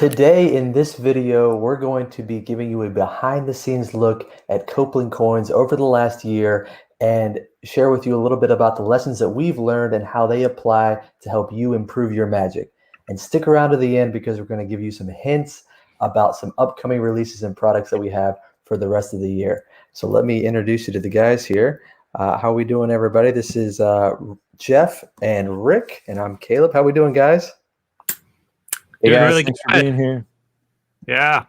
Today in this video, we're going to be giving you a behind the scenes look at Copeland Coins over the last year and share with you a little bit about the lessons that we've learned and how they apply to help you improve your magic. And stick around to the end because we're going to give you some hints about some upcoming releases and products that we have for the rest of the year. So let me introduce you to the guys here. How are we doing, everybody? This is Jeff and Rick, and I'm Caleb. How we doing, guys? Hey Doing guys, really thanks good. for being here. Yeah.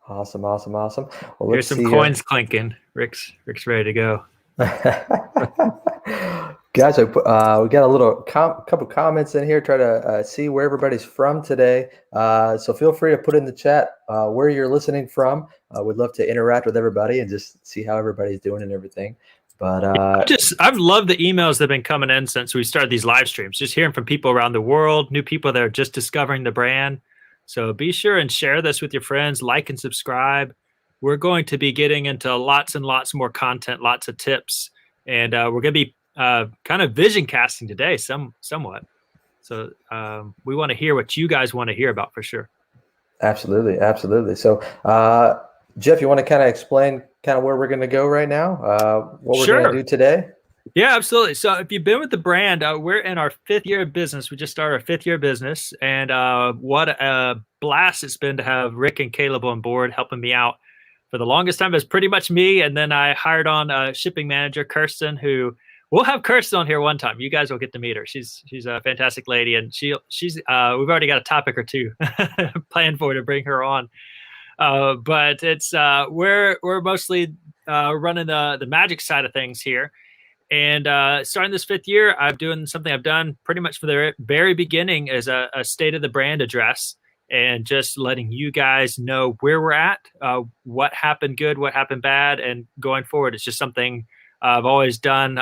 Awesome. Well, Here's some coins clinking. Rick's ready to go. Guys, we got a little couple comments in here. Try to see where everybody's from today. So feel free to put in the chat where you're listening from. We'd love to interact with everybody and just see how everybody's doing and everything. But I've loved the emails that have been coming in since we started these live streams. Just hearing from people around the world, new people that are just discovering the brand. So be sure and share this with your friends, like and subscribe. We're going to be getting into lots and lots more content, lots of tips, and we're going to be kind of vision casting today, somewhat. So we want to hear what you guys want to hear about for sure. Absolutely. So Jeff, you want to kind of explain kind of where we're going to go right now, what we're going to do today? Yeah, absolutely. So if you've been with the brand, we're in our 5th year of business. We just started our 5th year of business, and what a blast it's been to have Rick and Caleb on board helping me out. For the longest time, it was pretty much me, and then I hired on a shipping manager, Kirsten, who we'll have Kirsten on here one time. You guys will get to meet her. She's a fantastic lady, and she's we've already got a topic or two planned for to bring her on. But it's we're mostly running the magic side of things here. And starting this 5th year, I'm doing something I've done pretty much from the very beginning as a state of the brand address, and just letting you guys know where we're at, what happened good, what happened bad, and going forward. It's just something I've always done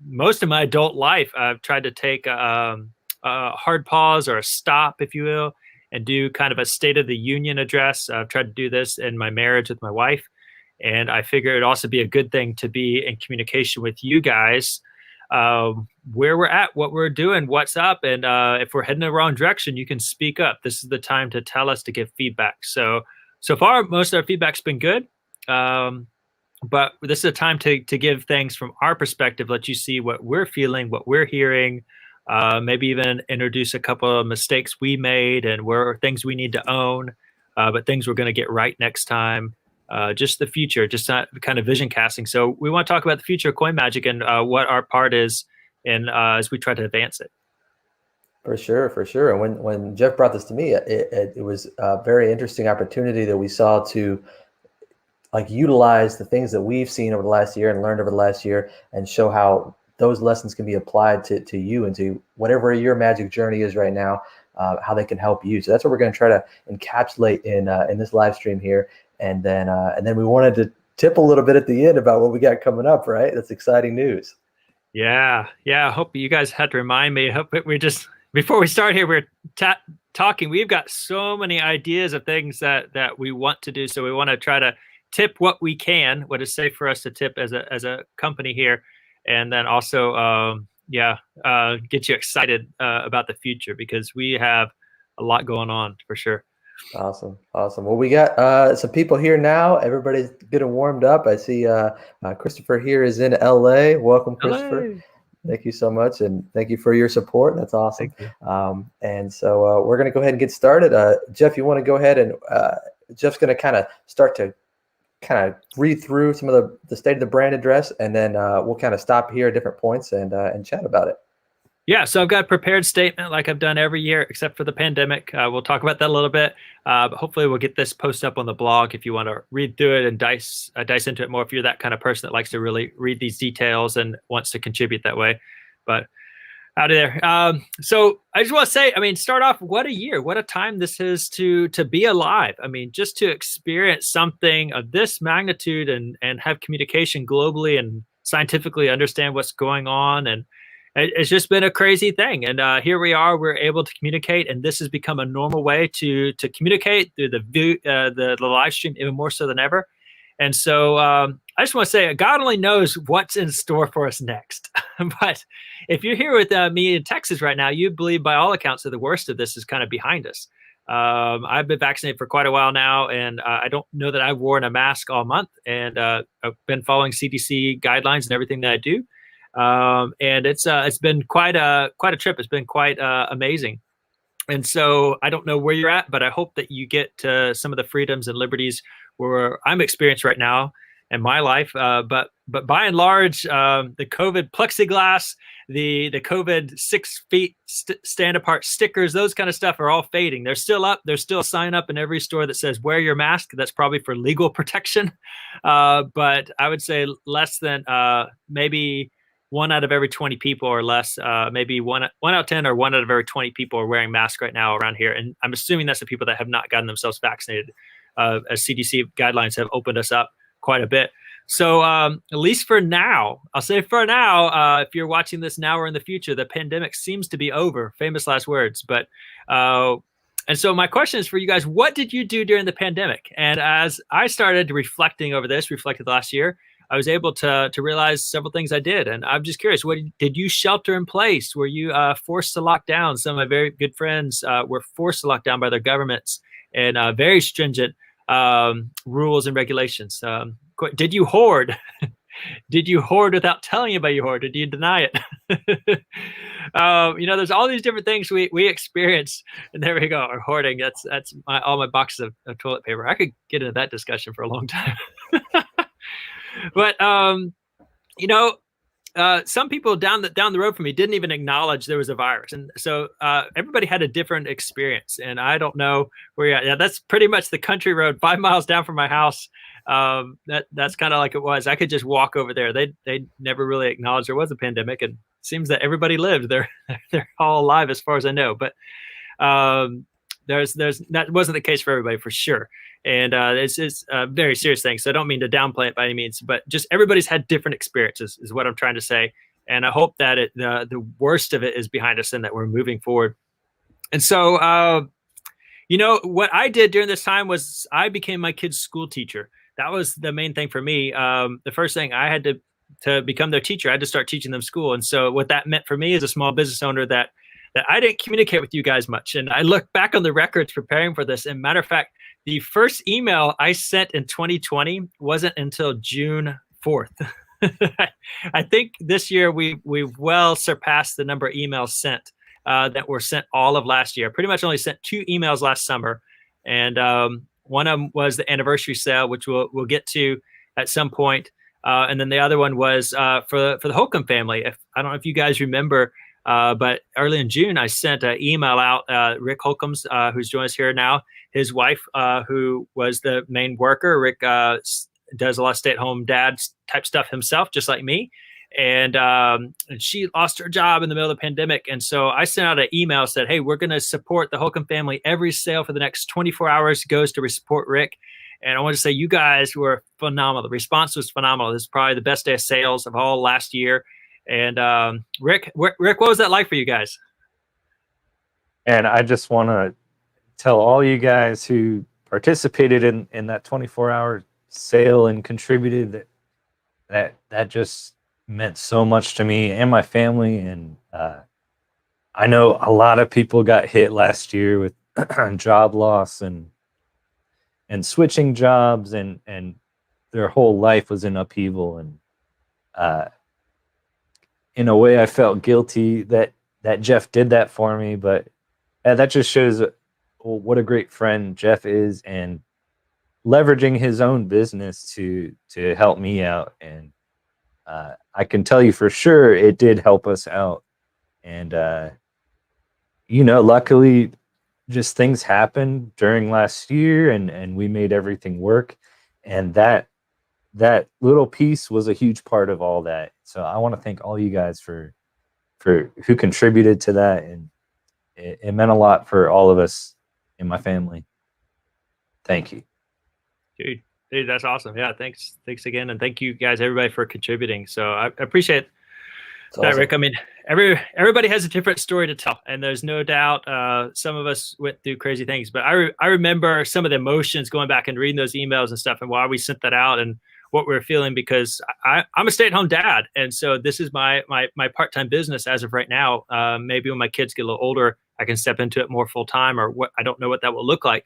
most of my adult life. I've tried to take a hard pause or a stop, if you will, and do kind of a state of the union address. I've tried to do this in my marriage with my wife. And I figure it'd also be a good thing to be in communication with you guys, where we're at, what we're doing, what's up. And if we're heading in the wrong direction, you can speak up. This is the time to tell us, to give feedback. So far, most of our feedback's been good. But this is a time to give things from our perspective, let you see what we're feeling, what we're hearing, maybe even introduce a couple of mistakes we made and where things we need to own, but things we're going to get right next time. Just the future, just not kind of vision casting. So we want to talk about the future of coin magic and what our part is in as we try to advance it. For sure. And when Jeff brought this to me, it was a very interesting opportunity that we saw to like utilize the things that we've seen over the last year and learned over the last year and show how those lessons can be applied to you and to whatever your magic journey is right now, how they can help you. So that's what we're going to try to encapsulate in this live stream here. And then we wanted to tip a little bit at the end about what we got coming up, right? That's exciting news. Yeah. I hope you guys had to remind me. I hope we just, before we start here, we're talking. We've got so many ideas of things that we want to do. So we want to try to tip what we can, what is safe for us to tip as a company here. And then also, get you excited about the future, because we have a lot going on for sure. Awesome. Well, we got some people here now. Everybody's getting warmed up. I see Christopher here is in LA. Welcome, Christopher. LA. Thank you so much, and thank you for your support. That's awesome. And so we're going to go ahead and get started. Jeff, you want to go ahead and Jeff's going to kind of start to kind of read through some of the state of the brand address, and then we'll kind of stop here at different points and chat about it. Yeah, so I've got a prepared statement like I've done every year except for the pandemic. We'll talk about that a little bit, but hopefully we'll get this post up on the blog if you want to read through it and dice into it more, if you're that kind of person that likes to really read these details and wants to contribute that way. But out of there. So I just want to say, start off, what a year, what a time this is to be alive. Just to experience something of this magnitude and have communication globally and scientifically understand what's going on. And it's just been a crazy thing. And here we are, we're able to communicate, and this has become a normal way to communicate through the live stream, even more so than ever. And so I just want to say, God only knows what's in store for us next. But if you're here with me in Texas right now, you believe by all accounts that the worst of this is kind of behind us. I've been vaccinated for quite a while now, and I don't know that I've worn a mask all month. And I've been following CDC guidelines and everything that I do. And it's been quite a trip. It's been quite amazing. And so I don't know where you're at, but I hope that you get to some of the freedoms and liberties where I'm experienced right now in my life. But by and large, the COVID plexiglass, the COVID 6 feet stand apart stickers, those kind of stuff are all fading. They're still up. There's still a sign up in every store that says wear your mask. That's probably for legal protection. But I would say less than maybe 1 out of every 20 people or less, maybe one out of 10 or 1 out of every 20 people are wearing masks right now around here. And I'm assuming that's the people that have not gotten themselves vaccinated, as CDC guidelines have opened us up quite a bit. So at least for now, I'll say for now, if you're watching this now or in the future, the pandemic seems to be over. Famous last words. But and so my question is for you guys, what did you do during the pandemic? And as I started reflected the last year, I was able to realize several things I did. And I'm just curious, what did you shelter in place? Were you forced to lock down? Some of my very good friends were forced to lock down by their governments and very stringent rules and regulations. Did you hoard? Did you hoard without telling anybody you hoarded? Did you deny it? There's all these different things we experience. And there we go, our hoarding. That's all my boxes of toilet paper. I could get into that discussion for a long time. But some people down the road from me didn't even acknowledge there was a virus, and so everybody had a different experience. And I don't know where you're at. Yeah, that's pretty much the country road 5 miles down from my house. That's kind of like it was. I could just walk over there. They never really acknowledged there was a pandemic, and it seems that everybody lived. They're all alive as far as I know. But there's that wasn't the case for everybody, for sure. And it's a very serious thing. So I don't mean to downplay it by any means, but just everybody's had different experiences is what I'm trying to say. And I hope that the worst of it is behind us and that we're moving forward. And so, what I did during this time was I became my kids' school teacher. That was the main thing for me. The first thing I had to become their teacher, I had to start teaching them school. And so what that meant for me as a small business owner that I didn't communicate with you guys much. And I look back on the records preparing for this. And matter of fact, the first email I sent in 2020 wasn't until June 4th. I think this year we've well surpassed the number of emails sent that were sent all of last year. Pretty much only sent 2 emails last summer. And one of them was the anniversary sale, which we'll get to at some point. And then the other one was for the Holcomb family. I don't know if you guys remember, but early in June, I sent an email out. Rick Holcomb's, who's joining us here now, his wife, who was the main worker. Rick does a lot of stay-at-home dad type stuff himself, just like me. And she lost her job in the middle of the pandemic. And so I sent out an email, said, hey, we're going to support the Holcomb family. Every sale for the next 24 hours goes to support Rick. And I want to say you guys were phenomenal. The response was phenomenal. This is probably the best day of sales of all last year. And Rick, what was that like for you guys? And I just want to tell all you guys who participated in that 24-hour sale and contributed that just meant so much to me and my family. And I know a lot of people got hit last year with job loss and switching jobs, and their whole life was in upheaval. And in a way, I felt guilty that Jeff did that for me, but that just shows what a great friend Jeff is, and leveraging his own business to help me out. And I can tell you for sure it did help us out. And luckily just things happened during last year, and we made everything work. And that little piece was a huge part of all that. So I want to thank all you guys for who contributed to that. And it meant a lot for all of us in my family. Thank you. Dude, that's awesome. Yeah, thanks again, and thank you guys, everybody, for contributing. So I appreciate It's That, awesome. Rick, I mean, everybody has a different story to tell, and there's no doubt some of us went through crazy things. But I remember some of the emotions going back and reading those emails and stuff, and why we sent that out and what we were feeling, because I'm a stay-at-home dad, and so this is my part-time business as of right now. Maybe when my kids get a little older, I can step into it more full-time, or what, I don't know what that will look like.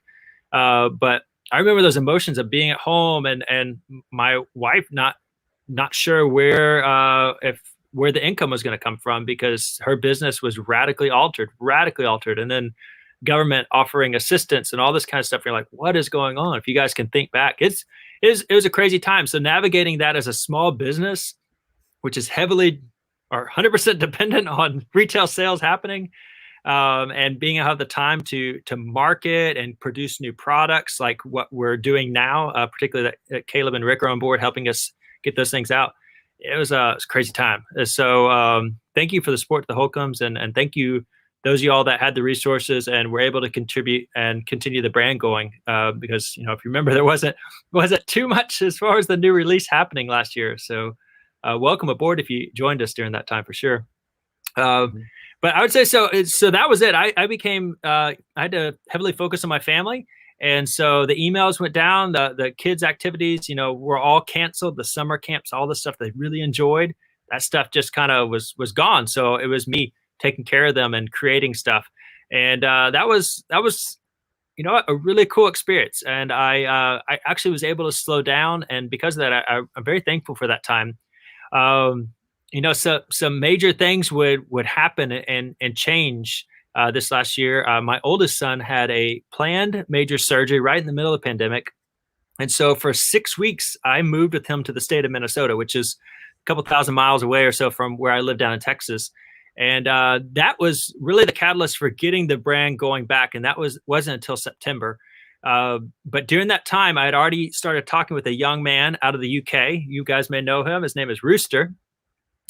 But I remember those emotions of being at home and my wife not sure where the income was going to come from, because her business was radically altered. And then government offering assistance and all this kind of stuff. You're like, what is going on? If you guys can think back, it was a crazy time. So navigating that as a small business, which is heavily or 100% dependent on retail sales happening, and being able to have the time to market and produce new products like what we're doing now, particularly that Caleb and Rick are on board helping us get those things out. It was a crazy time. So thank you for the support to the Holcombs, and thank you those of y'all that had the resources and were able to contribute and continue the brand going. Because if you remember, there wasn't too much as far as the new release happening last year. So welcome aboard if you joined us during that time for sure. But I would say so that was it. I became I had to heavily focus on my family. And so the emails went down, the kids' activities, were all canceled. The summer camps, all the stuff they really enjoyed, that stuff just kind of was gone. So it was me taking care of them and creating stuff. And that was a really cool experience. And I actually was able to slow down. And because of that, I'm very thankful for that time. So some major things would happen and change. This last year, my oldest son had a planned major surgery right in the middle of the pandemic. And so for 6 weeks, I moved with him to the state of Minnesota, which is a couple thousand miles away or so from where I live down in Texas. And that was really the catalyst for getting the brand going back. And that wasn't until September. But during that time, I had already started talking with a young man out of the UK. You guys may know him. His name is Rooster.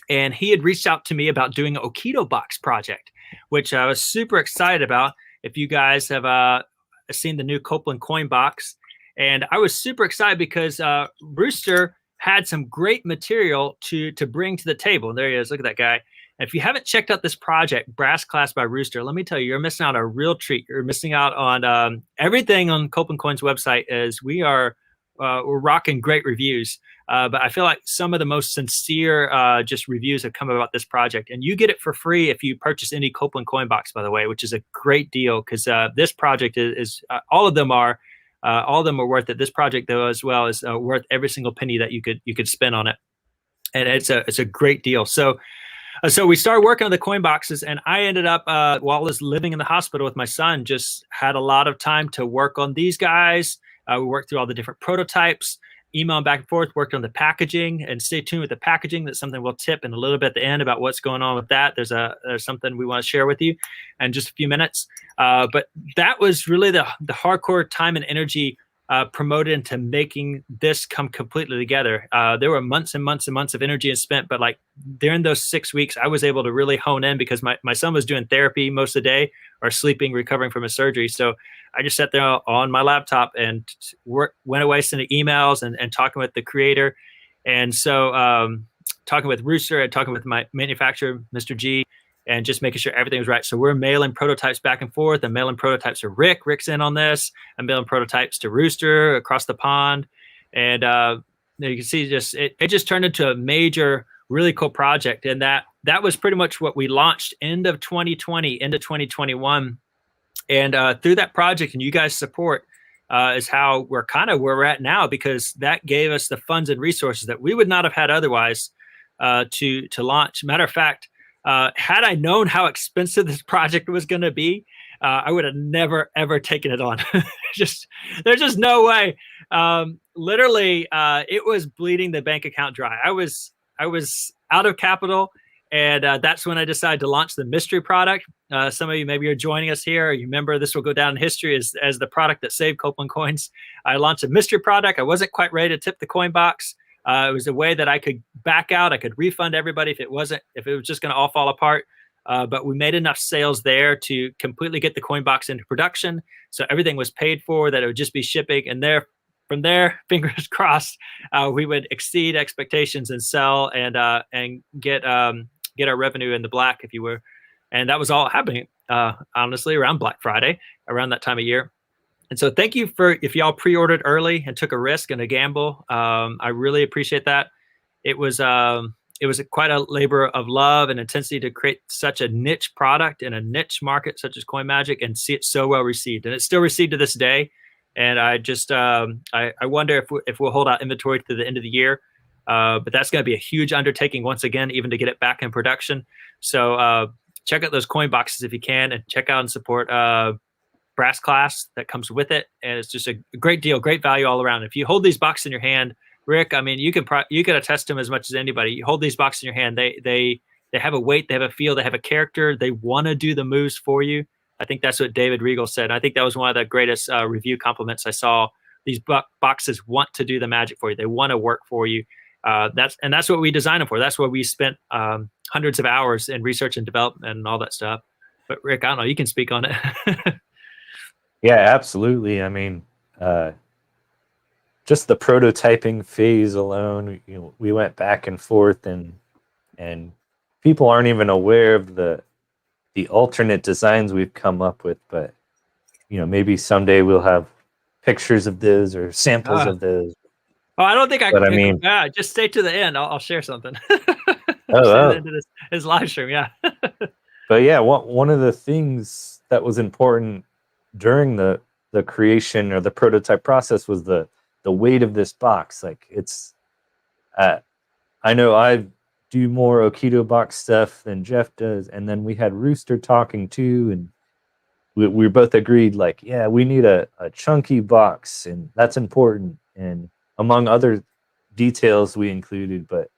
And he had reached out to me about doing an Okito box project, which I was super excited about. If you guys have seen the new Copeland coin box, and I was super excited because Rooster had some great material to bring to the table. And there he is. Look at that guy. And if you haven't checked out this project, Brass Class by Rooster, let me tell you, you're missing out on a real treat. You're missing out on everything on Copeland Coins website, as we're rocking great reviews. But I feel like some of the most sincere just reviews have come about this project. And you get it for free if you purchase any Copeland coin box, by the way, which is a great deal, because this project is all of them are worth it. This project, though, as well, is worth every single penny that you could spend on it. And it's a great deal. So we started working on the coin boxes, and I ended up, while I was living in the hospital with my son, just had a lot of time to work on these guys. We worked through all the different prototypes, emailing back and forth, worked on the packaging, and stay tuned with the packaging. That's something we'll tip in a little bit at the end about what's going on with that. There's something we want to share with you in just a few minutes. But that was really the hardcore time and energy promoted into making this come completely together. There were months and months and months of energy spent, but like during those 6 weeks, I was able to really hone in, because my son was doing therapy most of the day or sleeping, recovering from his surgery. So I just sat there on my laptop and went away sending emails and talking with the creator. And so talking with Rooster and talking with my manufacturer, Mr. G, and just making sure everything was right. So we're mailing prototypes back and forth. I'm mailing prototypes to Rick. Rick's in on this. I'm mailing prototypes to Rooster across the pond. And you can see it just turned into a major, really cool project. And that was pretty much what we launched end of 2020, into 2021. And through that project and you guys' support is how we're kind of where we're at now, because that gave us the funds and resources that we would not have had otherwise to launch. Matter of fact, had I known how expensive this project was going to be, I would have never, ever taken it on. There's just no way. Literally, it was bleeding the bank account dry. I was out of capital. And that's when I decided to launch the mystery product. Some of you maybe are joining us here. You remember this will go down in history as the product that saved Copeland Coins. I launched a mystery product. I wasn't quite ready to tip the coin box. It was a way that I could back out. I could refund everybody if it was just going to all fall apart. But we made enough sales there to completely get the coin box into production. So everything was paid for, that it would just be shipping. And from there, fingers crossed, we would exceed expectations and sell and get get our revenue in the black, if you were. And that was all happening, honestly, around Black Friday, around that time of year. And so thank you for if y'all pre-ordered early and took a risk and a gamble. I really appreciate that. It was quite a labor of love and intensity to create such a niche product in a niche market such as Coin Magic and see it so well received. And it's still received to this day. And I just I wonder if we'll hold out inventory to the end of the year. But that's going to be a huge undertaking once again, even to get it back in production. So check out those coin boxes if you can, and check out and support Brass Class that comes with it. And it's just a great deal, great value all around. If you hold these boxes in your hand, Rick, I mean, you can attest to them as much as anybody. You hold these boxes in your hand, they have a weight, they have a feel, they have a character. They want to do the moves for you. I think that's what David Regal said. I think that was one of the greatest review compliments I saw. These boxes want to do the magic for you. They want to work for you. That's what we designed them for. That's what we spent hundreds of hours in research and development and all that stuff. But Rick, I don't know, you can speak on it. Yeah, absolutely. I mean, just the prototyping phase alone, we went back and forth, and people aren't even aware of the alternate designs we've come up with. But maybe someday we'll have pictures of those or samples of those. Oh, I don't think I But can. I mean, just stay to the end. I'll share something. Oh. Into this live stream, yeah. But yeah, one of the things that was important during the creation or the prototype process was the weight of this box. Like it's, I know I do more Okito box stuff than Jeff does, and then we had Rooster talking too, and we both agreed, like, yeah, we need a chunky box, and that's important, and among other details we included. But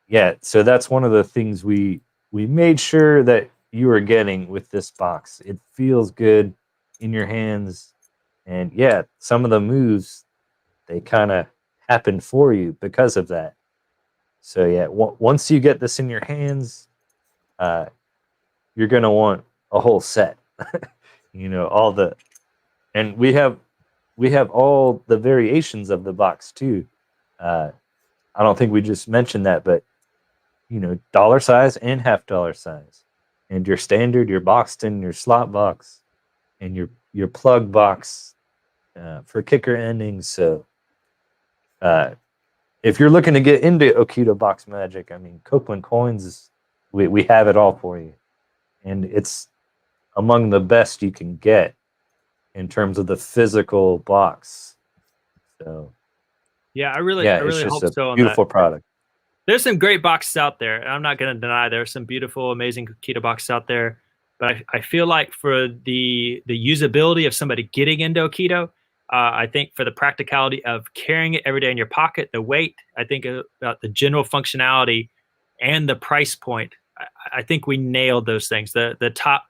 yeah, so that's one of the things we made sure that you are getting with this box. It feels good in your hands, and yeah, some of the moves, they kind of happen for you because of that. So yeah, once you get this in your hands, you're gonna want a whole set. All the, and we have all the variations of the box too. I don't think we just mentioned that, but dollar size and $half size, and your standard, your boxed in, your slot box, and your plug box for kicker endings. So if you're looking to get into Okito box magic, I mean, Copeland Coins we have it all for you, and it's among the best you can get in terms of the physical box. So yeah, I really it's just hope a so. beautiful product. There's some great boxes out there. I'm not going to deny there's some beautiful, amazing Okito boxes out there. But I feel like for the usability of somebody getting into Okito, I think for the practicality of carrying it every day in your pocket, the weight, I think about the general functionality and the price point. I think we nailed those things. The top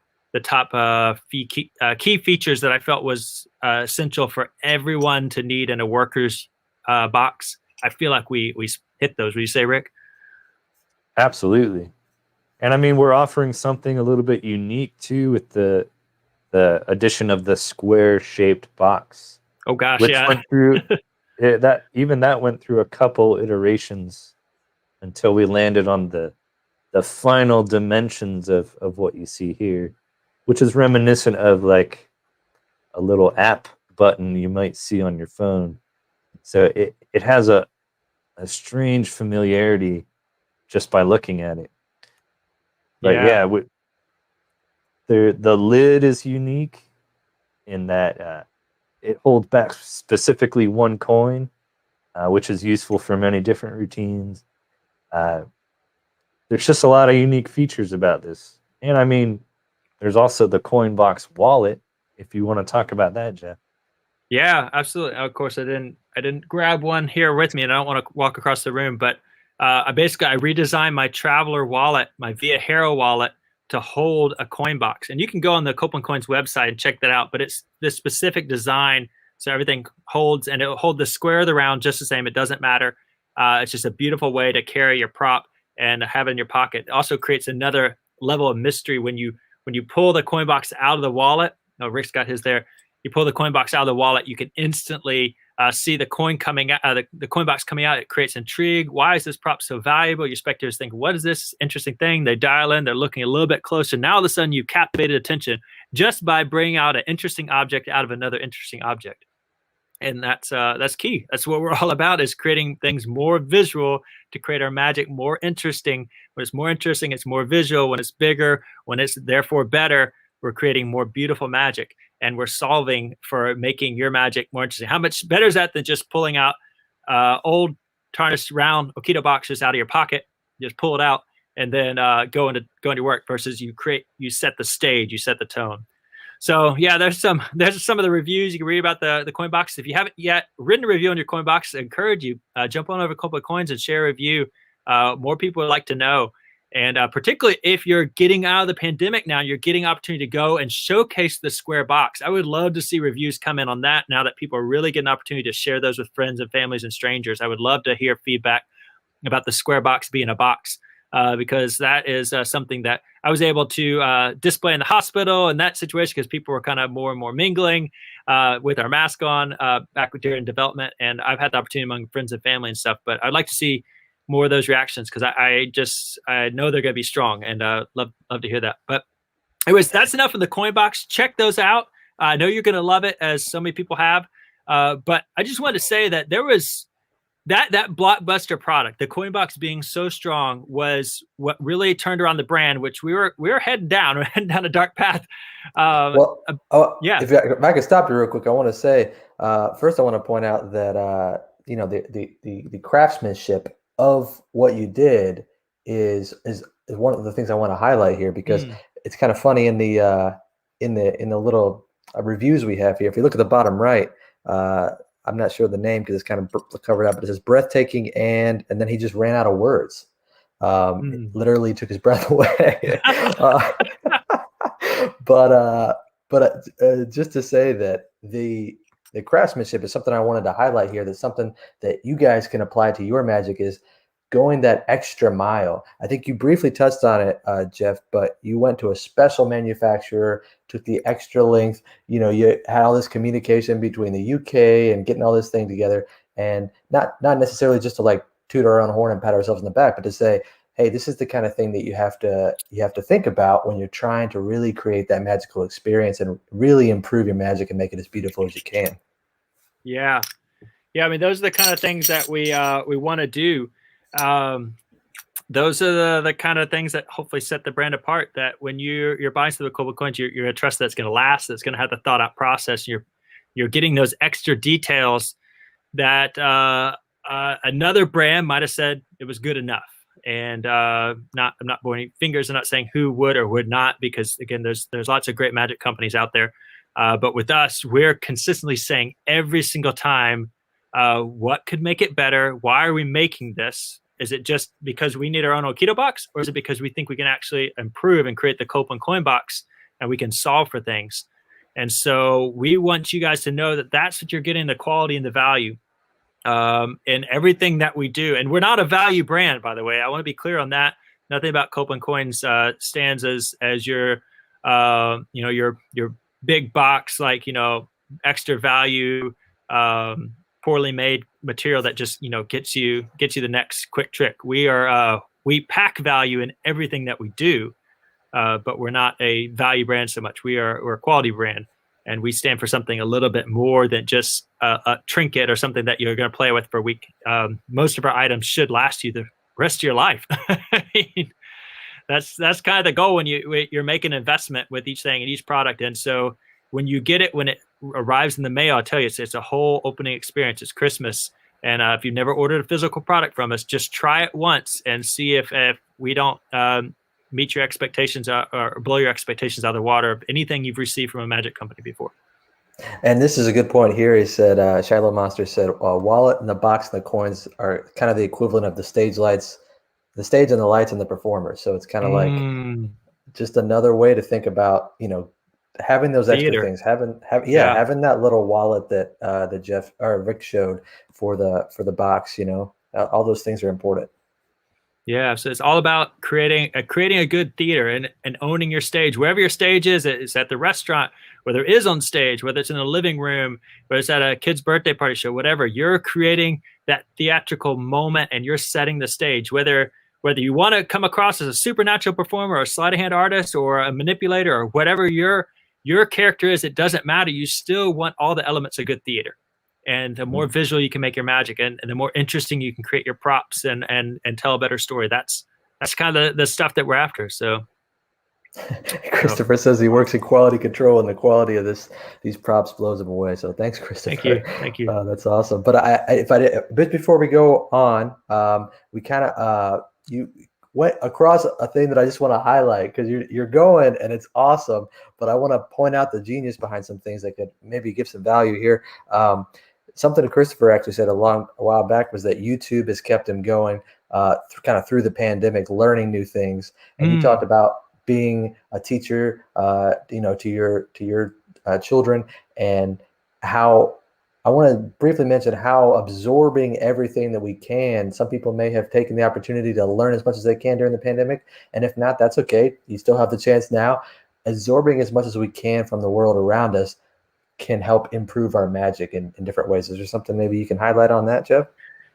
key features that I felt was essential for everyone to need in a worker's box. I feel like we hit those. Would you say, Rick? Absolutely. And I mean, we're offering something a little bit unique too with the addition of the square shaped box. Oh gosh, which yeah. Went through that went through a couple iterations until we landed on the final dimensions of what you see here, which is reminiscent of like a little app button you might see on your phone. So it has a strange familiarity just by looking at it. But the lid is unique in that it holds back specifically one coin, which is useful for many different routines. There's just a lot of unique features about this. And I mean, there's also the Coinbox wallet, if you want to talk about that, Jeff. Yeah, absolutely. Of course, I didn't grab one here with me, and I don't want to walk across the room, but I redesigned my Traveler wallet, my Via Hero wallet, to hold a coin box. And you can go on the Copeland Coins website and check that out, but it's this specific design, so everything holds, and it'll hold the square or the round just the same. It doesn't matter. It's just a beautiful way to carry your prop and have it in your pocket. It also creates another level of mystery when you pull the coin box out of the wallet. Oh, Rick's got his there. You pull the coin box out of the wallet, you can instantly see the coin coming out, the coin box coming out. It creates intrigue. Why is this prop so valuable? Your spectators think, what is this interesting thing? They dial in. They're looking a little bit closer. Now, all of a sudden, you captivated attention just by bringing out an interesting object out of another interesting object. And that's key. That's what we're all about, is creating things more visual to create our magic more interesting. When it's more interesting, it's more visual. When it's bigger, when it's therefore better, we're creating more beautiful magic. And we're solving for making your magic more interesting. How much better is that than just pulling out old tarnished round Okito boxes out of your pocket? Just pull it out and then go into work, versus you set the stage, you set the tone. So yeah, there's some of the reviews you can read about the coin box. If you haven't yet written a review on your coin box, I encourage you jump on over to Copeland Coins and share a review. More people would like to know, and particularly if you're getting out of the pandemic now, you're getting opportunity to go and showcase the square box. I would love to see reviews come in on that now that people are really getting an opportunity to share those with friends and families and strangers. I would love to hear feedback about the square box being a box. Because that is something that I was able to display in the hospital in that situation, because people were kind of more and more mingling with our mask on back during development. And I've had the opportunity among friends and family and stuff, but I'd like to see more of those reactions, because I know they're going to be strong, and love to hear that. But anyways, that's enough of the coin box. Check those out. I know you're going to love it, as so many people have. But I just wanted to say that there was that blockbuster product, the coin box being so strong, was what really turned around the brand, which we were heading down a dark path. Yeah. If I could stop you real quick, I want to say first I want to point out that the craftsmanship of what you did is one of the things I want to highlight here, because it's kind of funny in the little reviews we have here. If you look at the bottom right. I'm not sure the name because it's kind of covered up, but it says breathtaking, and then he just ran out of words. Literally took his breath away. But just to say that the craftsmanship is something I wanted to highlight here. That's something that you guys can apply to your magic, is going that extra mile. I think you briefly touched on it, Jeff, but you went to a special manufacturer, took the extra length. You had all this communication between the UK and getting all this thing together, and not necessarily just to like toot our own horn and pat ourselves in the back, but to say, hey, this is the kind of thing that you have to think about when you're trying to really create that magical experience and really improve your magic and make it as beautiful as you can. Yeah. I mean, those are the kind of things that we want to do. Those are the kind of things that hopefully set the brand apart, that when you're buying some of the Copeland Coins, you're going to trust that's going to last, that's going to have the thought out process. You're getting those extra details that another brand might have said it was good enough. And I'm not pointing fingers. I'm not saying who would or would not, because again, there's lots of great magic companies out there. But with us, we're consistently saying every single time, what could make it better? Why are we making this? Is it just because we need our own Okito box, or is it because we think we can actually improve and create the Copeland coin box and we can solve for things? And so we want you guys to know that that's what you're getting, the quality and the value in everything that we do. And we're not a value brand, by the way. I want to be clear on that. Nothing about Copeland Coins stands as your your big box, like, extra value, poorly made material that just gets you the next quick trick. We pack value in everything that we do, but we're not a value brand so much. We're a quality brand, and we stand for something a little bit more than just a trinket or something that you're going to play with for a week. Most of our items should last you the rest of your life. I mean, that's kind of the goal when you're making an investment with each thing and each product. And so when you get it, when it arrives in the mail, I'll tell you, it's a whole opening experience. It's Christmas. And if you've never ordered a physical product from us, just try it once and see if we don't meet your expectations or blow your expectations out of the water of anything you've received from a magic company before. And this is a good point here. He said, Shiloh Monster said, wallet and the box and the coins are kind of the equivalent of the stage lights, the stage and the lights and the performer. So it's kind of like just another way to think about, having those extra things, having that little wallet that Jeff or Rick showed for the box. All those things are important. Yeah, so it's all about creating a good theater and owning your stage, wherever your stage is. It's at the restaurant, whether it is on stage, whether it's in a living room, whether it's at a kid's birthday party show, whatever. You're creating that theatrical moment, and you're setting the stage. Whether you want to come across as a supernatural performer, or a sleight of hand artist, or a manipulator, or whatever your character is, it doesn't matter. You still want all the elements of good theater. And the more visual you can make your magic, and the more interesting you can create your props and tell a better story. That's kind of the stuff that we're after. So Christopher says he works in quality control, and the quality of these props blows him away. So thanks, Christopher. Thank you. That's awesome. But a bit before we go on, we kind of you went across a thing that I just want to highlight, because you're going, and it's awesome. But I want to point out the genius behind some things that could maybe give some value here. Something that Christopher actually said a while back was that YouTube has kept him going kind of through the pandemic, learning new things. And you talked about being a teacher, to your children, and how I want to briefly mention how absorbing everything that we can. Some people may have taken the opportunity to learn as much as they can during the pandemic, and if not, that's okay. You still have the chance now. Absorbing as much as we can from the world around us can help improve our magic in different ways. Is there something maybe you can highlight on that, Jeff?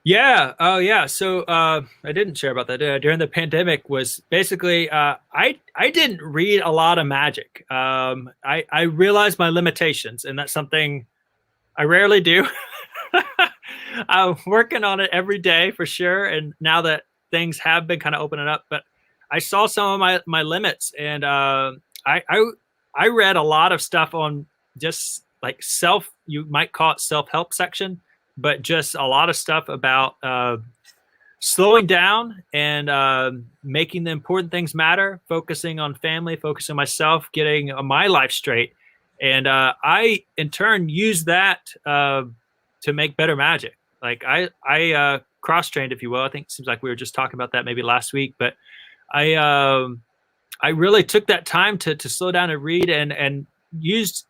Yeah. Oh, yeah. So I didn't share about that during the pandemic. Was basically I didn't read a lot of magic. I realized my limitations, and that's something I rarely do. I'm working on it every day for sure. And now that things have been kind of opening up, but I saw some of my limits, and I read a lot of stuff on just like you might call it self-help section, but just a lot of stuff about slowing down and making the important things matter, focusing on family, focusing on myself, getting my life straight. And I, in turn, use that to make better magic. Like I cross-trained, if you will. I think it seems like we were just talking about that maybe last week, but I really took that time to slow down and read and used,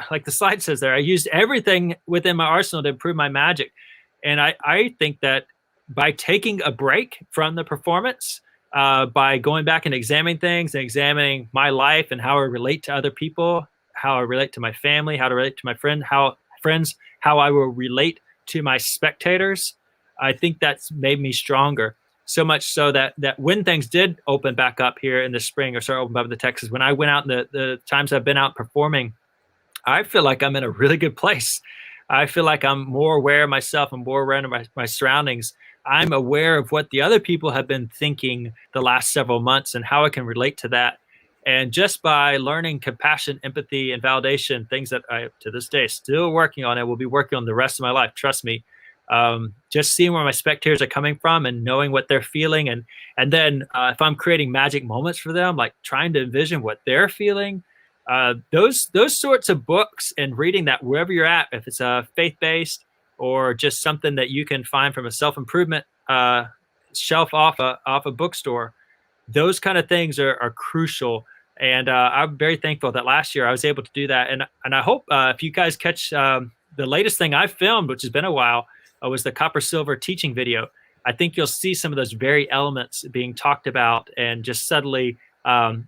like the slide says there, I used everything within my arsenal to improve my magic. And I think that by taking a break from the performance, by going back and examining things and examining my life and how I relate to other people, how I relate to my family, how to relate to my friends, how I will relate to my spectators, I think that's made me stronger. So much so that when things did open back up here in the spring, or start opening up in the Texas, when I went out in the times I've been out performing, I feel like I'm in a really good place. I feel like I'm more aware of myself and more aware of my surroundings. I'm aware of what the other people have been thinking the last several months and how I can relate to that. And just by learning compassion, empathy, and validation, things that I, to this day, still working on, and will be working on the rest of my life, trust me, just seeing where my spectators are coming from and knowing what they're feeling. And then if I'm creating magic moments for them, like trying to envision what they're feeling, those sorts of books and reading that wherever you're at, if it's faith-based or just something that you can find from a self-improvement shelf off a bookstore, those kind of things are crucial. And I'm very thankful that last year I was able to do that. And I hope if you guys catch the latest thing I filmed, which has been a while, was the copper silver teaching video. I think you'll see some of those very elements being talked about and just subtly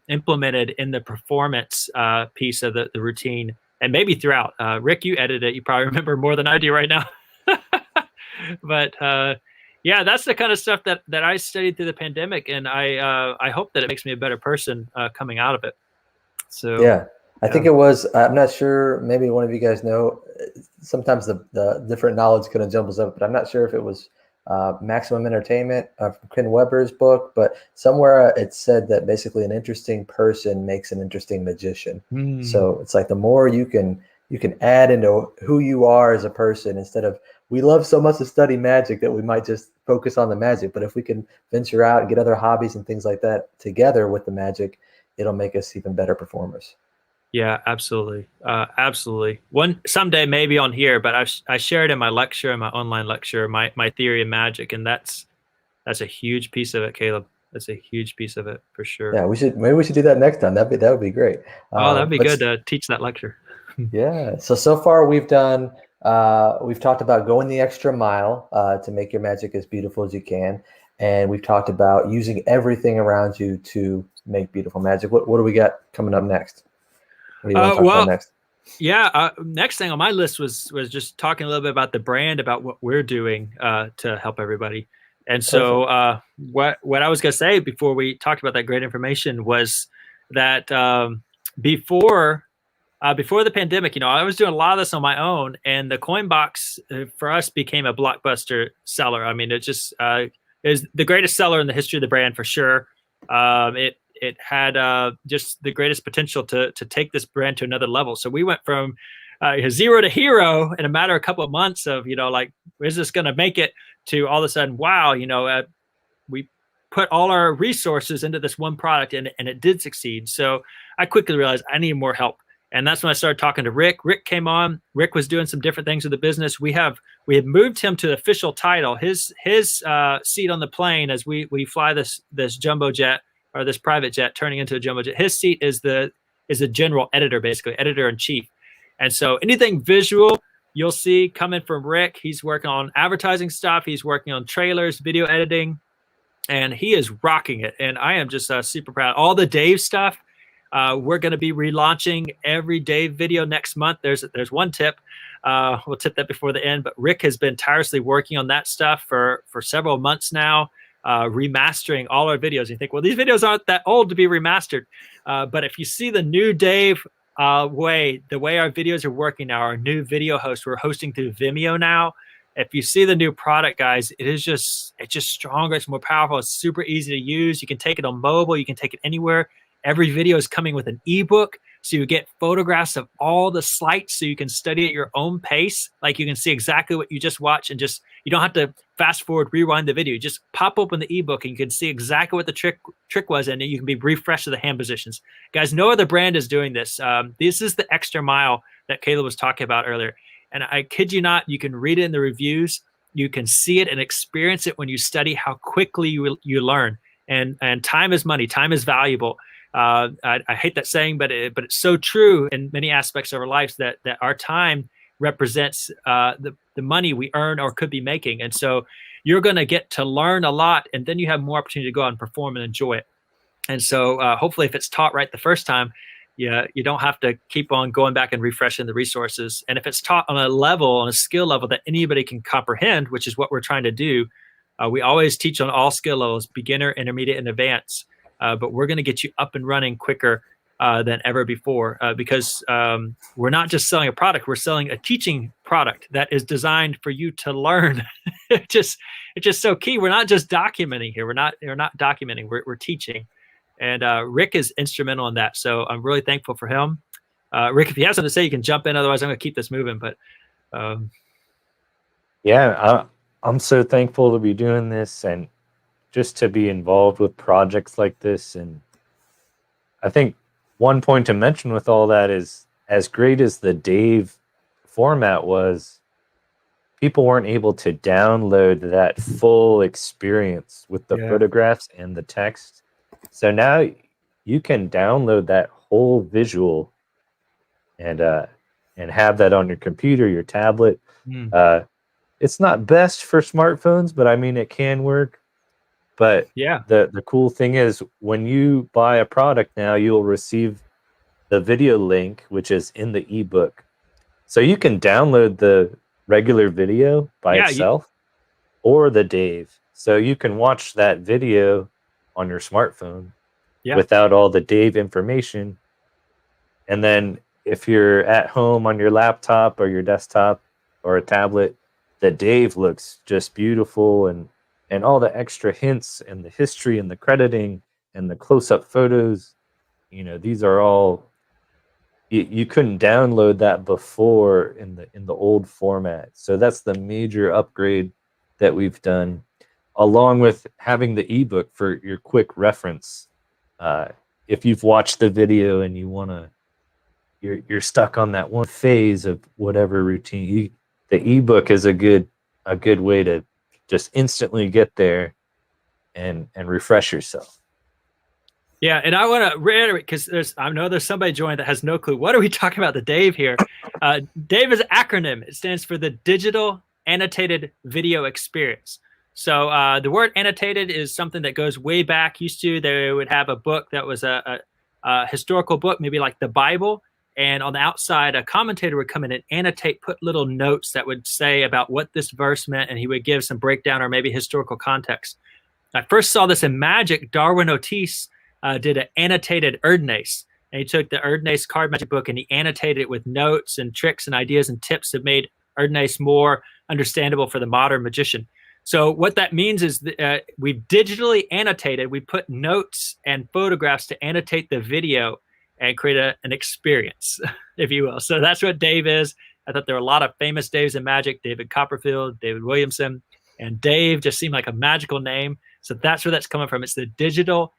implemented in the performance piece of the routine, and maybe throughout. Rick, you edited it. You probably remember more than I do right now. But yeah, that's the kind of stuff that I studied through the pandemic, and I hope that it makes me a better person coming out of it. So yeah, I think it was, I'm not sure, maybe one of you guys know, sometimes the different knowledge kind of jumbles up, but I'm not sure if it was Maximum Entertainment from Ken Weber's book, but somewhere it said that basically an interesting person makes an interesting magician. So it's like the more you can add into who you are as a person, instead of, we love so much to study magic that we might just focus on the magic, but if we can venture out and get other hobbies and things like that together with the magic, it'll make us even better performers. Yeah, absolutely. Absolutely. Someday maybe on here, but I shared in my lecture, in my online lecture, my theory of magic. And that's a huge piece of it, Caleb. That's a huge piece of it for sure. Yeah, maybe we should do that next time. That would be great. Oh, that'd be good to teach that lecture. Yeah. So far we've talked about going the extra mile to make your magic as beautiful as you can. and we've talked about using everything around you to make beautiful magic. What do we got coming up next? What do you want to talk about next? Yeah, next thing on my list was just talking a little bit about the brand, about what we're doing to help everybody. And so what I was going to say before we talked about that great information was that before the pandemic, I was doing a lot of this on my own, and the coin box for us became a blockbuster seller. I mean, it just is the greatest seller in the history of the brand for sure. It had just the greatest potential to take this brand to another level. So we went from zero to hero in a matter of a couple of months of, like, is this going to make it, to all of a sudden, wow, we put all our resources into this one product, and it did succeed. So I quickly realized I needed more help. And that's when I started talking to Rick. Rick came on. Rick was doing some different things with the business. We had moved him to the official title. His seat on the plane as we fly this jumbo jet, or this private jet turning into a jumbo jet. His seat is the general editor, basically editor in chief. And so anything visual you'll see coming from Rick. He's working on advertising stuff. He's working on trailers, video editing, and he is rocking it. And I am just super proud. All the Dave stuff. We're going to be relaunching every Dave video next month. There's one tip. We'll tip that before the end. But Rick has been tirelessly working on that stuff for several months now, remastering all our videos. You think, well, these videos aren't that old to be remastered. But if you see the new Dave the way our videos are working now, our new video host, we're hosting through Vimeo now. If you see the new product, guys, it's just stronger. It's more powerful. It's super easy to use. You can take it on mobile. You can take it anywhere. Every video is coming with an ebook, so you get photographs of all the slides, so you can study at your own pace. Like, you can see exactly what you just watched, and you don't have to fast forward, rewind the video. You just pop open the ebook, and you can see exactly what the trick was, and you can be refreshed to the hand positions. Guys, no other brand is doing this. This is the extra mile that Caleb was talking about earlier. And I kid you not, you can read it in the reviews. You can see it and experience it when you study how quickly you learn. And time is money. Time is valuable. I hate that saying, but it's so true in many aspects of our lives that our time represents the money we earn or could be making. And so you're going to get to learn a lot, and then you have more opportunity to go out and perform and enjoy it. And so hopefully if it's taught right the first time, you don't have to keep on going back and refreshing the resources. And if it's taught on a skill level that anybody can comprehend, which is what we're trying to do, we always teach on all skill levels, beginner, intermediate, and advanced. But we're going to get you up and running quicker than ever before because we're not just selling a product. We're selling a teaching product that is designed for you to learn. It's just so key. We're not just documenting here. We're not documenting. We're teaching. And Rick is instrumental in that. So I'm really thankful for him. Rick, if you have something to say, you can jump in. Otherwise, I'm going to keep this moving. But yeah, I'm so thankful to be doing this and just to be involved with projects like this. And I think one point to mention with all that is, as great as the Dave format was, people weren't able to download that full experience with the photographs and the text. So now you can download that whole visual and have that on your computer, your tablet. It's not best for smartphones, but I mean, it can work. But the cool thing is, when you buy a product now, you'll receive the video link, which is in the ebook. So you can download the regular video by itself or the Dave. So you can watch that video on your smartphone without all the Dave information. And then if you're at home on your laptop or your desktop or a tablet, the Dave looks just beautiful, and all the extra hints and the history and the crediting and the close-up photos, these are all, you couldn't download that before in the old format. So that's the major upgrade that we've done, along with having the ebook for your quick reference. If you've watched the video and you're stuck on that one phase of whatever routine, the ebook is a good way to just instantly get there and refresh yourself. Yeah, and I want to reiterate, because I know there's somebody joined that has no clue. What are we talking about, the Dave here? Dave is an acronym. It stands for the Digital Annotated Video Experience. So the word annotated is something that goes way back. Used to, they would have a book that was a historical book, maybe like the Bible, and on the outside, a commentator would come in and annotate, put little notes that would say about what this verse meant, and he would give some breakdown or maybe historical context. I first saw this in Magic. Darwin Otis did an annotated Erdnase. And he took the Erdnase card magic book and he annotated it with notes and tricks and ideas and tips that made Erdnase more understandable for the modern magician. So what that means is we've digitally annotated. We put notes and photographs to annotate the video and create an experience, if you will. So that's what Dave is. I thought there were a lot of famous Daves in Magic: David Copperfield, David Williamson, and Dave just seemed like a magical name. So that's where that's coming from. It's the digital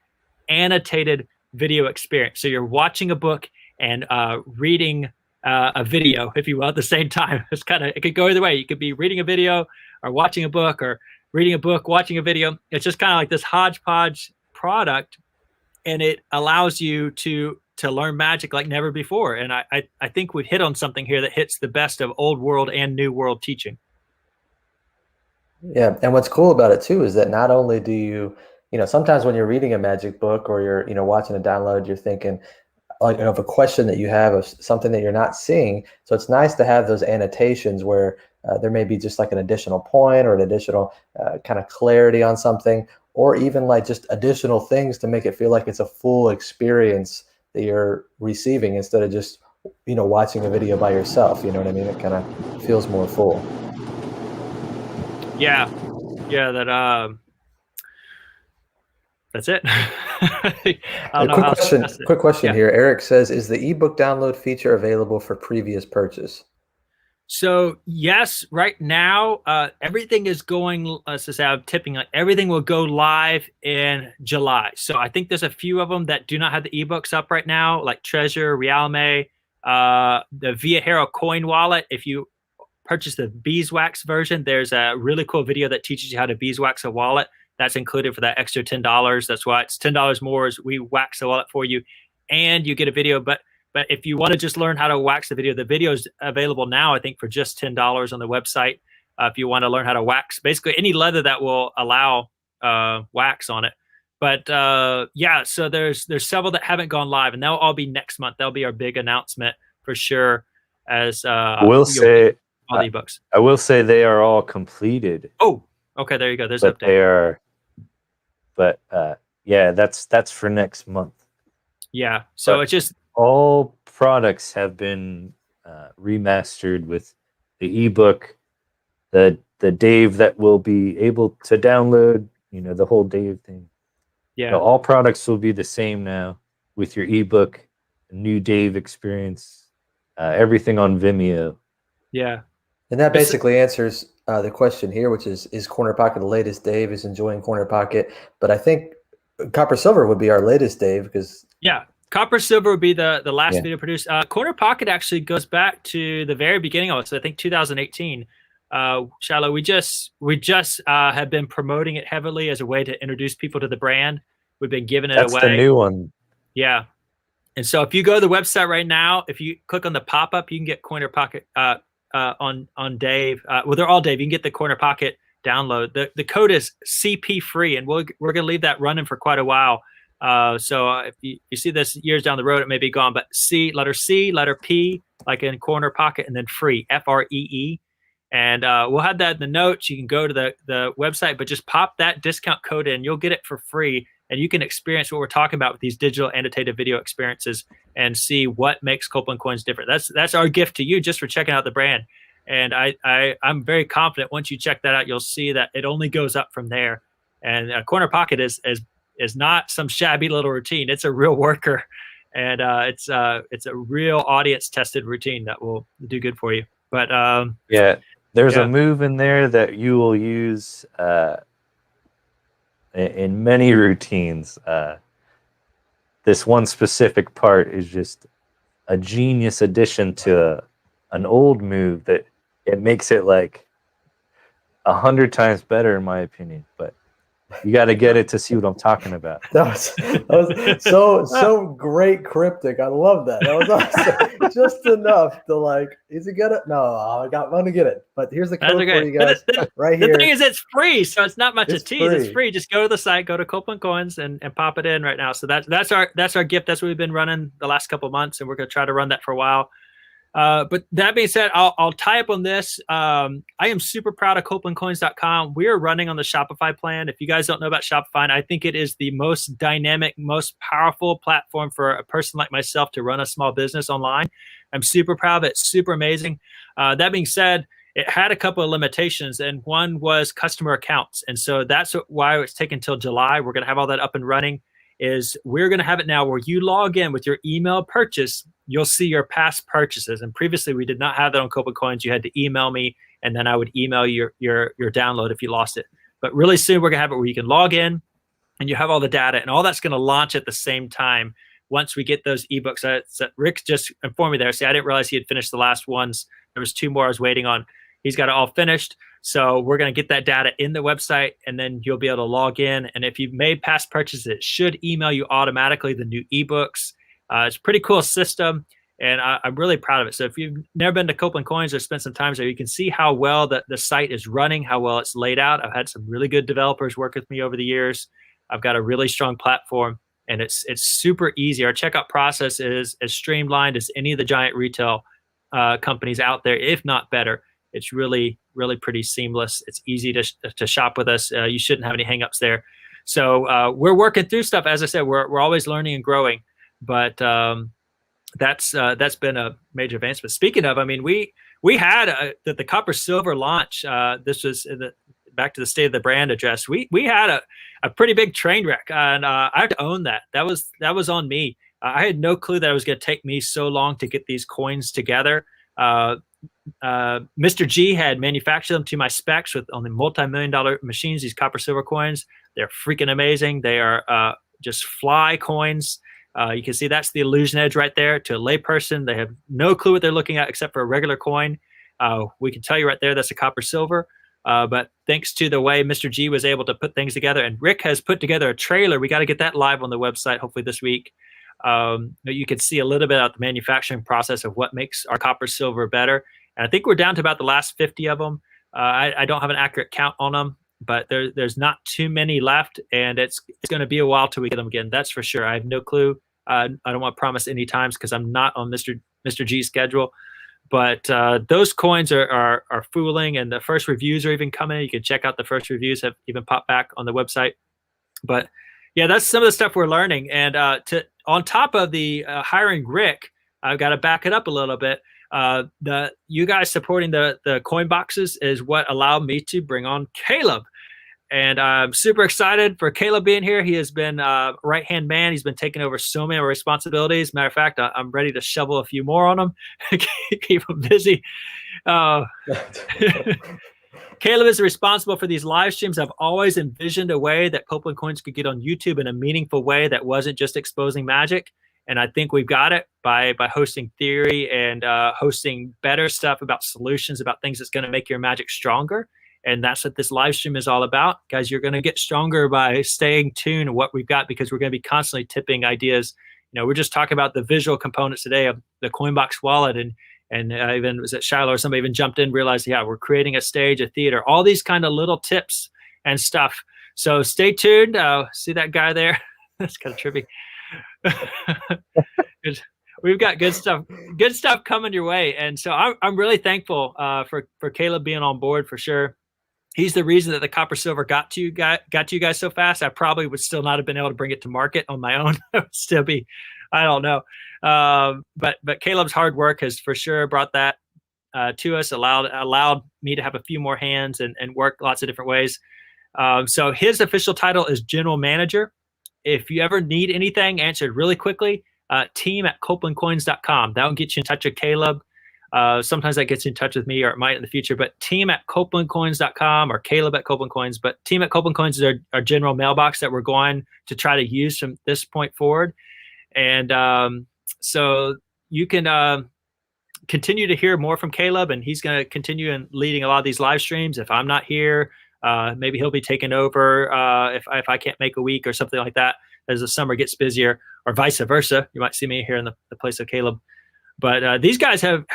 annotated video experience. So you're watching a book and reading a video, if you will, at the same time. It could go either way. You could be reading a video or watching a book, or reading a book, watching a video. It's just kind of like this hodgepodge product, and it allows you to learn magic like never before. And I think we've hit on something here that hits the best of old world and new world teaching. Yeah, and what's cool about it too is that not only do you, sometimes when you're reading a magic book or you're, watching a download, you're thinking like of a question that you have, of something that you're not seeing. So it's nice to have those annotations where there may be just like an additional point or an additional kind of clarity on something, or even like just additional things to make it feel like it's a full experience that you're receiving instead of just, watching a video by yourself. You know what I mean? It kind of feels more full. Yeah, that's it. Quick question here. Eric says, is the ebook download feature available for previous purchase? So yes, right now everything is going. Let's just say I'm tipping. Like everything will go live in July. So I think there's a few of them that do not have the ebooks up right now, like Treasure, Realme, the Via Hero coin wallet. If you purchase the beeswax version, there's a really cool video that teaches you how to beeswax a wallet. That's included for that extra $10. That's why it's $10 more as we wax the wallet for you, and you get a video. But if you want to just learn how to wax the video is available now, I think, for just $10 on the website. If you want to learn how to wax basically any leather that will allow wax on it. But yeah, so there's several that haven't gone live, and they'll all be next month. That'll be our big announcement for sure. As we'll say. All the ebooks. I will say they are all completed. Oh, okay. There you go. There's but update. They are, but yeah, that's for next month. Yeah. So it's just all products have been remastered with the ebook, the Dave that will be able to download. The whole Dave thing. Yeah. So all products will be the same now with your ebook, new Dave experience, everything on Vimeo. Yeah. And that basically answers the question here, which is Corner Pocket the latest? Dave is enjoying Corner Pocket, but I think Copper Silver would be our latest Dave, because Copper Silver would be the last video produced. Corner Pocket actually goes back to the very beginning of it, so I think 2018. Shiloh, we just have been promoting it heavily as a way to introduce people to the brand. We've been giving it away. That's the new one. Yeah. And so if you go to the website right now, if you click on the pop-up, you can get Corner Pocket on Dave. Well, they're all Dave. You can get the Corner Pocket download. The code is CP free, and we're going to leave that running for quite a while. So if you see this years down the road, it may be gone. But letter C, letter P, like in Corner Pocket, and then free, FREE. And we'll have that in the notes. You can go to the website, but just pop that discount code in. You'll get it for free, and you can experience what we're talking about with these digital annotated video experiences and see what makes Copeland Coins different. That's our gift to you just for checking out the brand. And I'm very confident once you check that out, you'll see that it only goes up from there. And Corner Pocket is not some shabby little routine. It's a real worker, and it's a real audience tested routine that will do good for you. But there's a move in there that you will use in many routines. This one specific part is just a genius addition to an old move that it makes it like 100 times better, in my opinion. But You got to get it to see what I'm talking about. That was so great cryptic. I love that. That was awesome. Just enough to like, is it gonna? No, I'm gonna get it. But here's the code for you guys right here. The thing is, it's free, so it's not much to tease. Free. It's free. Just go to the site, go to Copeland Coins, and pop it in right now. So that's our gift. That's what we've been running the last couple of months, and we're gonna try to run that for a while. But that being said, I'll tie up on this. I am super proud of CopelandCoins.com. We are running on the Shopify plan. If you guys don't know about Shopify, I think it is the most dynamic, most powerful platform for a person like myself to run a small business online. I'm super proud of it. Super amazing. That being said, it had a couple of limitations, and one was customer accounts. And so that's why it's taken until July. We're going to have all that up and running. We're going to have it now where you log in with your email purchase, you'll see your past purchases. And previously we did not have that on Copeland Coins. You had to email me, and then I would email your download if you lost it. But really soon we're going to have it where you can log in and you have all the data, and all that's going to launch at the same time once we get those ebooks. Rick just informed me there. See, I didn't realize he had finished the last ones. There was 2 more I was waiting on. He's got it all finished. So we're going to get that data in the website, and then you'll be able to log in. And if you've made past purchases, it should email you automatically the new ebooks. It's a pretty cool system, and I'm really proud of it. So if you've never been to Copeland Coins or spent some time there, you can see how well the site is running, how well it's laid out. I've had some really good developers work with me over the years. I've got a really strong platform, and it's super easy. Our checkout process is as streamlined as any of the giant retail companies out there, if not better. It's really, really pretty seamless. It's easy to shop with us. You shouldn't have any hangups there. So we're working through stuff. As I said, we're always learning and growing. But that's been a major advancement. Speaking of, I mean, we had the Copper Silver launch. This was back to the State of the Brand address. We had a pretty big train wreck, and I have to own that. That was on me. I had no clue that it was going to take me so long to get these coins together. Mr. G had manufactured them to my specs with on the multi-million-dollar machines. These copper silver coins, they're freaking amazing. They are just fly coins. You can see that's the illusion edge right there. To a layperson, they have no clue what they're looking at except for a regular coin. We can tell you right there that's a copper silver. But thanks to the way Mr. G was able to put things together, and Rick has put together a trailer. We got to get that live on the website hopefully this week. You can see a little bit of the manufacturing process of what makes our copper silver better. And I think we're down to about the last 50 of them. I don't have an accurate count on them, but there's not too many left, and it's going to be a while till we get them again. That's for sure. I have no clue. I don't want to promise any times because I'm not on Mr. G's schedule. But those coins are fooling, and the first reviews are even coming. You can check out the first reviews have even popped back on the website. But yeah, that's some of the stuff we're learning. And on top of the hiring Rick, I've got to back it up a little bit. You guys supporting the coin boxes is what allowed me to bring on Caleb. And I'm super excited for Caleb being here. He has been right-hand man. He's been taking over so many responsibilities. Matter of fact, I'm ready to shovel a few more on him, keep him busy. Caleb is responsible for these live streams. I've always envisioned a way that Copeland Coins could get on YouTube in a meaningful way that wasn't just exposing magic. And I think we've got it by hosting theory and hosting better stuff about solutions, about things that's going to make your magic stronger. And that's what this live stream is all about. Guys, you're going to get stronger by staying tuned to what we've got, because we're going to be constantly tipping ideas. You know, we're just talking about the visual components today of the Coinbox wallet. And even was it Shiloh or somebody even jumped in, realized, yeah, we're creating a stage, a theater, all these kind of little tips and stuff. So stay tuned. See that guy there? That's kind of trippy. We've got good stuff coming your way. And so I'm really thankful for Caleb being on board for sure. He's the reason that the copper silver got to you guys so fast. I probably would still not have been able to bring it to market on my own. I would still be, I don't know. But Caleb's hard work has for sure brought that to us, allowed me to have a few more hands and work lots of different ways. So his official title is General Manager. If you ever need anything answered really quickly, team@copelandcoins.com. That will get you in touch with Caleb. Sometimes that gets you in touch with me, or it might in the future, but team@copelandcoins.com or Caleb@CopelandCoins. But team@CopelandCoins is our general mailbox that we're going to try to use from this point forward. And so you can continue to hear more from Caleb, and he's going to continue in leading a lot of these live streams. If I'm not here, Maybe he'll be taking over if I can't make a week or something like that as the summer gets busier, or vice versa. You might see me here in the place of Caleb. But these guys have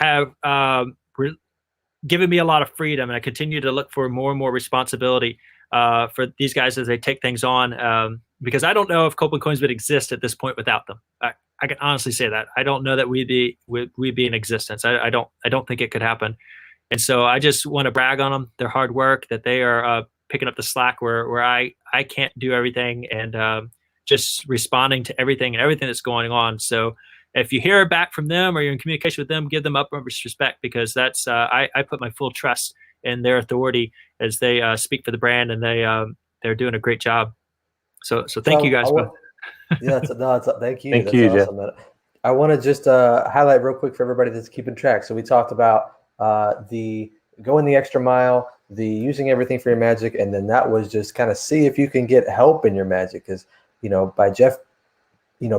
given me a lot of freedom, and I continue to look for more and more responsibility for these guys as they take things on. Because I don't know if Copeland Coins would exist at this point without them. I can honestly say that. I don't know that we'd be in existence. I don't think it could happen. And so I just want to brag on them, their hard work, that they are picking up the slack where I can't do everything, and just responding to everything that's going on. So if you hear back from them or you're in communication with them, give them utmost respect, because that's I put my full trust in their authority as they speak for the brand, and they're doing a great job. So thank you guys. Yeah, thank you. Thank That's you, awesome. Jeff. I want to just highlight real quick for everybody that's keeping track. So we talked about the going the extra mile, the using everything for your magic, and then that was just kind of see if you can get help in your magic, because by Jeff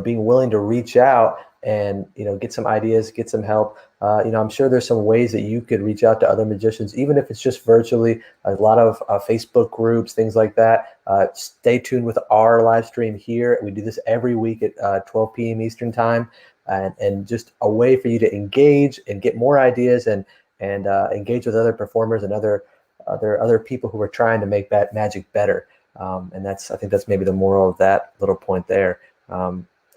being willing to reach out and get some ideas, get some help. I'm sure there's some ways that you could reach out to other magicians, even if it's just virtually. A lot of Facebook groups, things like that. Stay tuned with our live stream here. We do this every week at 12 p.m. Eastern time, and just a way for you to engage and get more ideas and engage with other performers and other people who are trying to make that magic better. And I think that's maybe the moral of that little point there.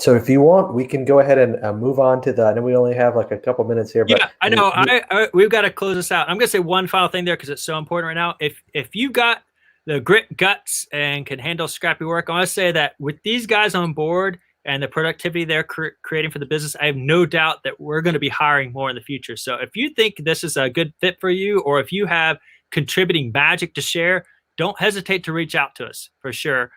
So if you want, we can go ahead and move on to I know we only have like a couple minutes here. But yeah, I know. We've got to close this out. I'm going to say one final thing there because it's so important right now. If you got the grit, guts, and can handle scrappy work, I want to say that with these guys on board and the productivity they're creating for the business, I have no doubt that we're going to be hiring more in the future. So if you think this is a good fit for you, or if you have contributing magic to share, don't hesitate to reach out to us for sure.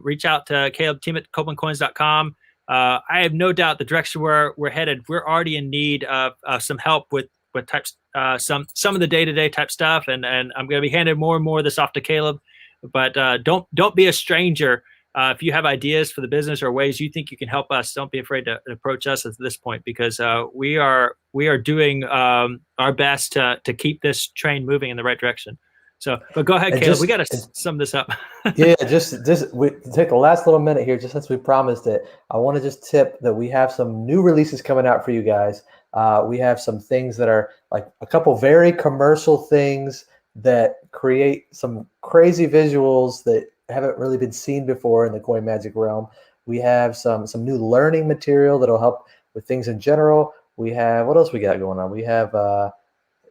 Reach out to Caleb team at CopelandCoins.com. I have no doubt the direction we're headed. We're already in need of some help with types, some of the day-to-day type stuff, and I'm going to be handing more and more of this off to Caleb. But don't be a stranger. If you have ideas for the business or ways you think you can help us, don't be afraid to approach us at this point, because we are doing our best to keep this train moving in the right direction. So, but go ahead, Caleb. We got to sum this up. Yeah, just we take the last little minute here, just since we promised it. I want to just tip that we have some new releases coming out for you guys. We have some things that are like a couple very commercial things that create some crazy visuals that haven't really been seen before in the coin magic realm. We have some new learning material that'll help with things in general. We have, what else we got going on? We have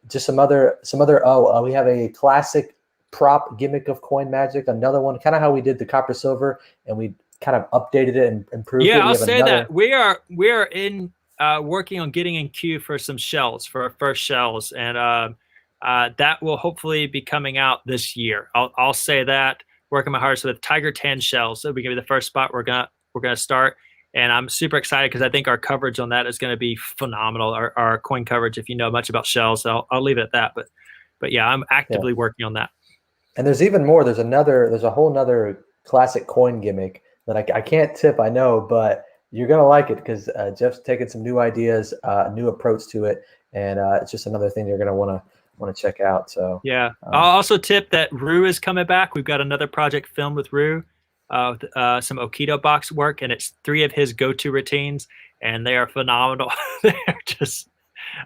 just some other we have a classic prop gimmick of coin magic, another one, kind of how we did the copper silver, and we kind of updated it and improved it. Yeah, I'll say that we are in working on getting in queue for some shells, for our first shells, and that will hopefully be coming out this year. I'll say that, working my hardest with Tiger Tan shells. So we're gonna be the first spot we're gonna start. And I'm super excited because I think our coverage on that is going to be phenomenal. Our coin coverage, if you know much about shells, so I'll leave it at that. But yeah, I'm actively working on that. And there's even more. There's a whole nother classic coin gimmick that I can't tip, I know, but you're going to like it because Jeff's taken some new ideas, a new approach to it, and it's just another thing you're going to want to check out. So yeah, I'll also tip that Rue is coming back. We've got another project filmed with Rue. Some Okido box work, and it's 3 of his go-to routines, and they are phenomenal. They're just,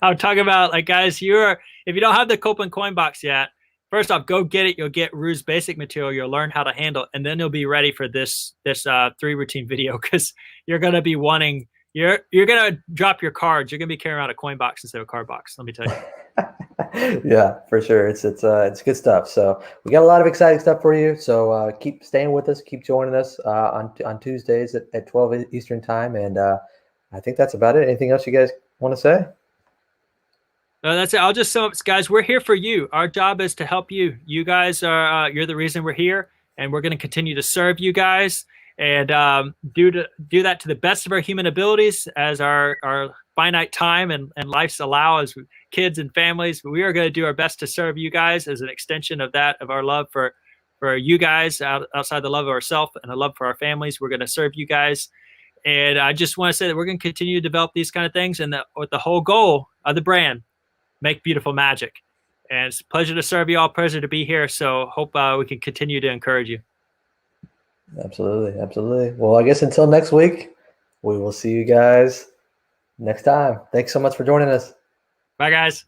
I'm talking about, like, guys, if you don't have the Copeland coin box yet, first off, go get it. You'll get Rue's basic material. You'll learn how to handle it, and then you'll be ready for this 3 routine video, because you're going to be wanting, you're going to drop your cards. You're going to be carrying around a coin box instead of a card box. Let me tell you. Yeah, for sure. It's good stuff. So we got a lot of exciting stuff for you. So keep staying with us, keep joining us on Tuesdays at 12 Eastern time. And I think that's about it. Anything else you guys want to say? No, that's it. I'll just sum up, guys. We're here for you. Our job is to help you. You guys are you're the reason we're here, and we're going to continue to serve you guys and do that to the best of our human abilities as our finite time and lives allow, as kids and families. We are going to do our best to serve you guys as an extension of that, of our love for you guys, outside the love of ourselves and the love for our families. We're going to serve you guys. And I just want to say that we're going to continue to develop these kind of things, and with the whole goal of the brand, make beautiful magic. And it's a pleasure to serve you all. Pleasure to be here. So hope we can continue to encourage you. Absolutely. Absolutely. Well, I guess until next week, we will see you guys next time. Thanks so much for joining us. Bye, guys.